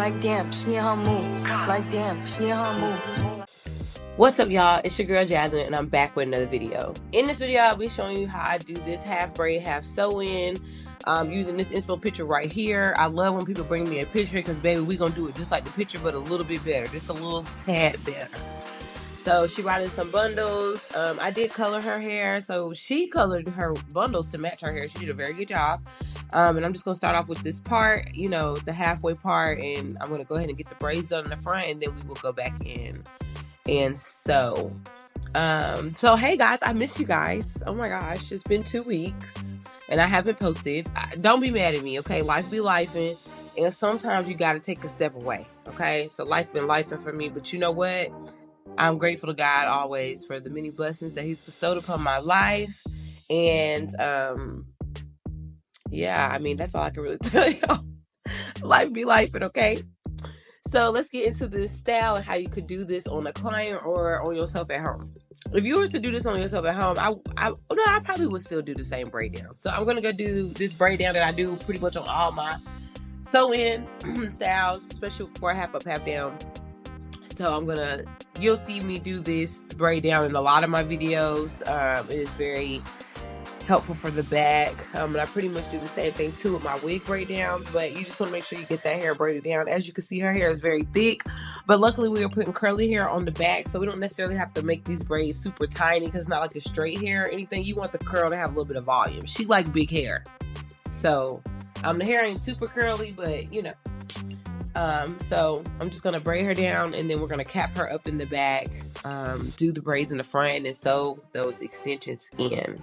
Like damn, she in her mood. Like damn, she in her mood. What's up, y'all? It's your girl Jasmine, and I'm back with another video. In this video, I'll be showing you how I do this half braid, half sew-in, using this inspo picture right here. I love when people bring me a picture because, baby, we gonna do it just like the picture, but a little bit better, just a little tad better. So she brought in some bundles. I did color her hair, so she colored her bundles to match her hair. She did a very good job. And I'm just gonna start off with this part, you know, the halfway part, and I'm gonna go ahead and get the braids done in the front, and then we will go back in and sew. So hey guys, I miss you guys. Oh my gosh, it's been 2 weeks and I haven't posted. Don't be mad at me, okay? Life be lifing, and sometimes you gotta take a step away, okay? So life been lifing for me, but you know what? I'm grateful to God always for the many blessings that He's bestowed upon my life. And yeah, I mean, that's all I can really tell y'all. Life be lifing, okay? So let's get into this style and how you could do this on a client or on yourself at home. If you were to do this on yourself at home, I probably would still do the same braid down. So I'm gonna go do this braid down that I do pretty much on all my sew-in styles, especially for half up, half down. So you'll see me do this braid down in a lot of my videos. It is very helpful for the back, and I pretty much do the same thing too with my wig braid downs, but you just want to make sure you get that hair braided down. As you can see, her hair is very thick, but luckily we are putting curly hair on the back, so we don't necessarily have to make these braids super tiny because it's not like a straight hair or anything. You want the curl to have a little bit of volume. She like big hair, so the hair ain't super curly, but you know. So I'm just gonna braid her down, and then we're gonna cap her up in the back, do the braids in the front, and then sew those extensions in.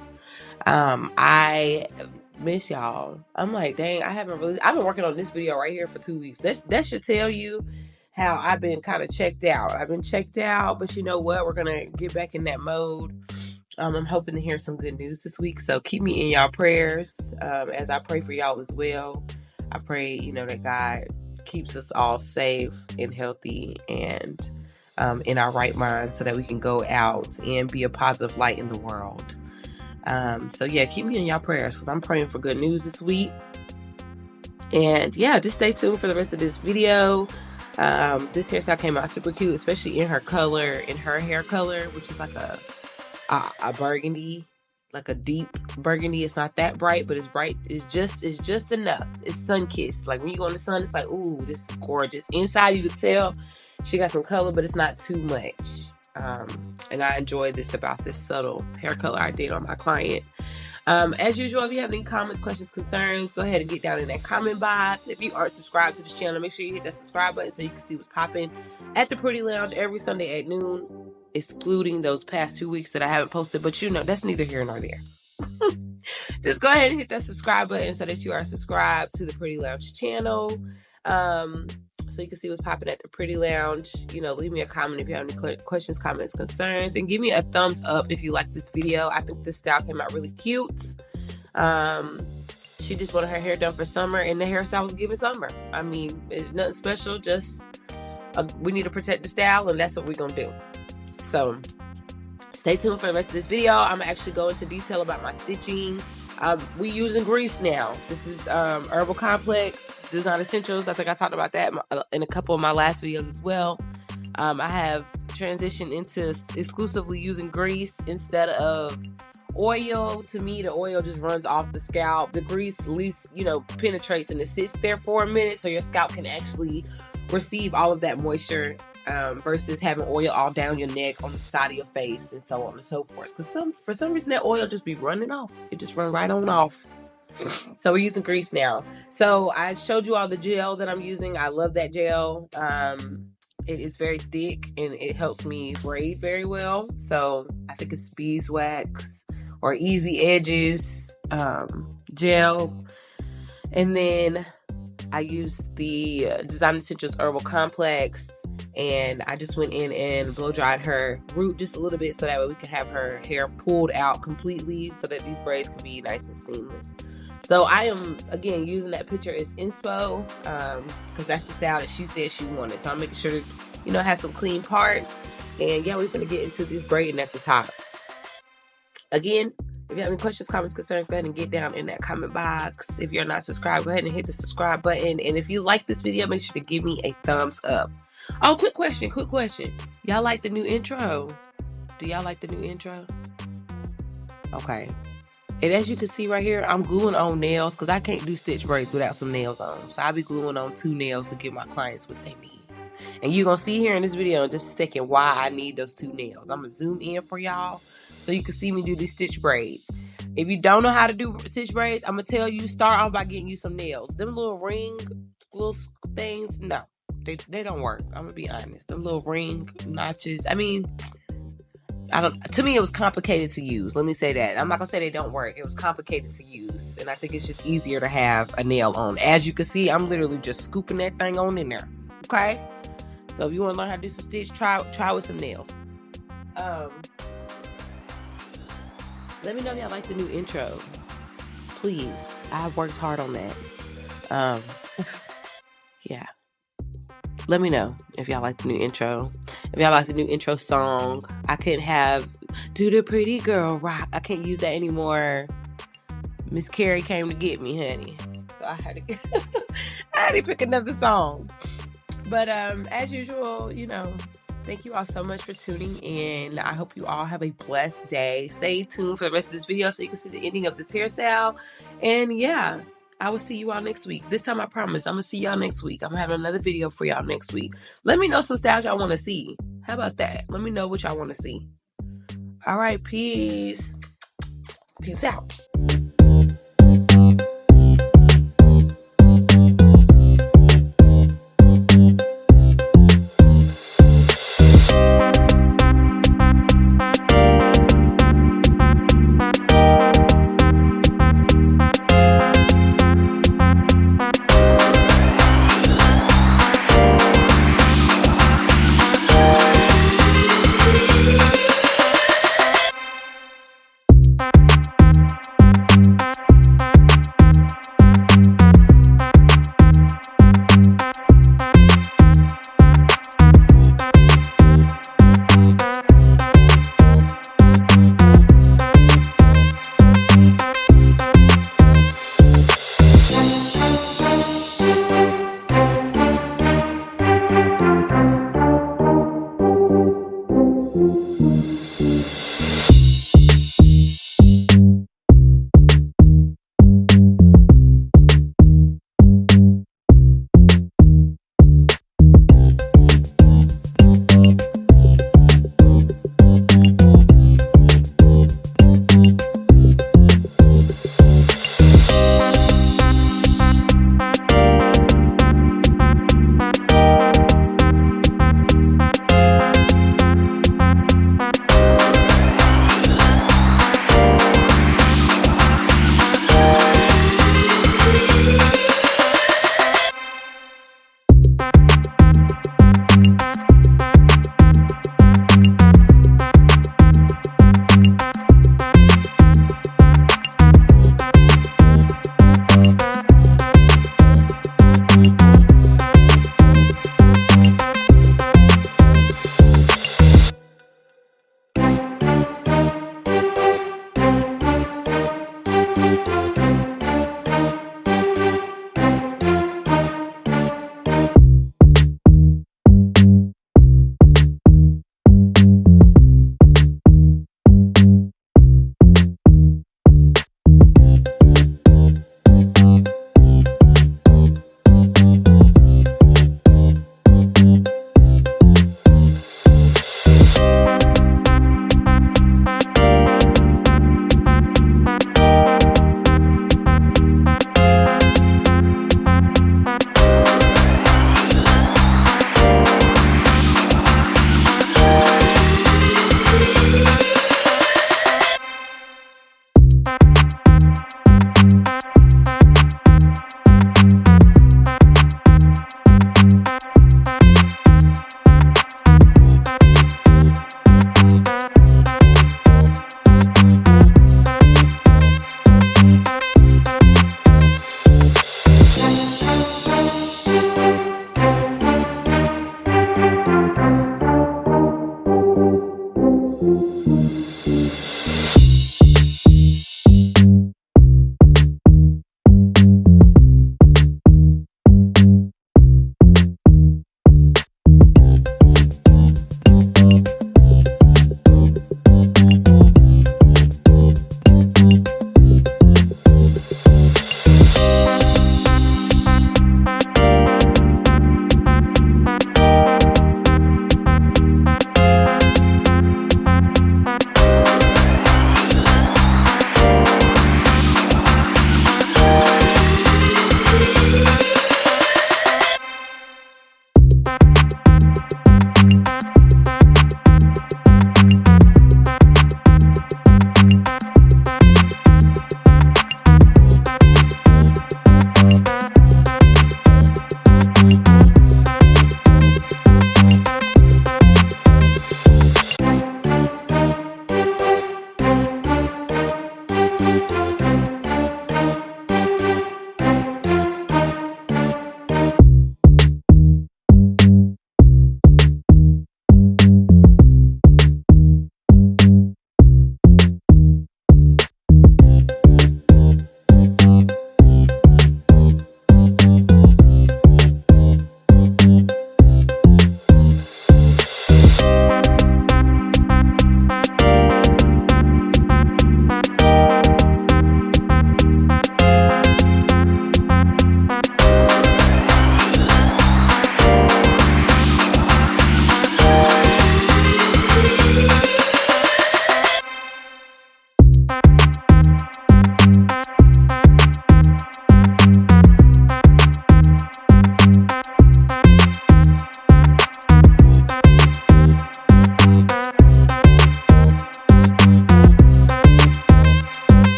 I miss y'all. I'm like, dang, I've been working on this video right here for 2 weeks. That should tell you how I've been kind of checked out. I've been checked out, but you know what? We're gonna get back in that mode. I'm hoping to hear some good news this week, so keep me in y'all prayers, as I pray for y'all as well. I pray, you know, that God keeps us all safe and healthy and in our right mind, so that we can go out and be a positive light in the world. So yeah, keep me in y'all prayers because I'm praying for good news this week. And yeah, just stay tuned for the rest of this video. This hairstyle came out super cute, especially in her color, in her hair color, which is like a burgundy, like a deep burgundy. It's not that bright, but it's bright. It's just enough. It's sun-kissed. Like when you go in the sun, it's like, ooh, this is gorgeous. Inside, you could tell she got some color, but it's not too much. And I enjoy this about this subtle hair color I did on my client. As usual, if you have any comments, questions, concerns, go ahead and get down in that comment box. If you aren't subscribed to this channel, make sure you hit that subscribe button so you can see what's popping at the Pretty Lounge every Sunday at noon, excluding those past 2 weeks that I haven't posted, but you know, that's neither here nor there. Just go ahead and hit that subscribe button so that you are subscribed to the Pretty Lounge channel. So you can see what's popping at the Pretty Lounge. You know, leave me a comment if you have any questions, comments, concerns, and give me a thumbs up if you like this video. I think this style came out really cute. She just wanted her hair done for summer, and the hairstyle was giving summer. I mean, it's nothing special, just we need to protect the style, and that's what we're gonna do. So stay tuned for the rest of this video. I'm actually going into detail about my stitching. We using grease now. This is Herbal Complex Design Essentials. I think I talked about that in a couple of my last videos as well. I have transitioned into exclusively using grease instead of oil. To me, the oil just runs off the scalp. The grease at least, you know, penetrates and it sits there for a minute so your scalp can actually receive all of that moisture, versus having oil all down your neck, on the side of your face, and so on and so forth. Because for some reason that oil just be running off. It just run right on off. So we're using grease now. So I showed you all the gel that I'm using. I love that gel. It is very thick and it helps me braid very well. So I think it's beeswax or Easy Edges gel. And then I used the Design Essentials Herbal Complex, and I just went in and blow dried her root just a little bit so that way we can have her hair pulled out completely so that these braids can be nice and seamless. So I am, again, using that picture as inspo because that's the style that she said she wanted. So I'm making sure to, you know, have some clean parts. And yeah, we're going to get into this braiding at the top. Again, If you have any questions, comments, concerns, go ahead and get down in that comment box. If you're not subscribed, go ahead and hit the subscribe button. And if you like this video, make sure to give me a thumbs up. Oh, quick question. Y'all like the new intro? Do y'all like the new intro? Okay. And as you can see right here, I'm gluing on nails because I can't do stitch braids without some nails on. So I'll be gluing on 2 nails to give my clients what they need. And you're going to see here in this video in just a second why I need those 2 nails. I'm going to zoom in for y'all so you can see me do these stitch braids. If you don't know how to do stitch braids, I'm going to tell you, start off by getting you some nails. Them little ring, little things, no, they don't work. I'm going to be honest. Them little ring notches, I mean, to me, it was complicated to use. Let me say that. I'm not going to say they don't work. It was complicated to use. And I think it's just easier to have a nail on. As you can see, I'm literally just scooping that thing on in there. Okay? So if you want to learn how to do some stitch, try with some nails. Let me know if y'all like the new intro. Please. I've worked hard on that. Yeah. Let me know if y'all like the new intro. If y'all like the new intro song. I couldn't have Do the Pretty Girl Rock. I can't use that anymore. Miss Carrie came to get me, honey. So I had to pick another song. But as usual, you know, thank you all so much for tuning in. I hope you all have a blessed day. Stay tuned for the rest of this video so you can see the ending of this hairstyle. And yeah, I will see you all next week. This time I promise I'm going to see y'all next week. I'm going to have another video for y'all next week. Let me know some styles y'all want to see. How about that? Let me know what y'all want to see. All right, peace. Peace out.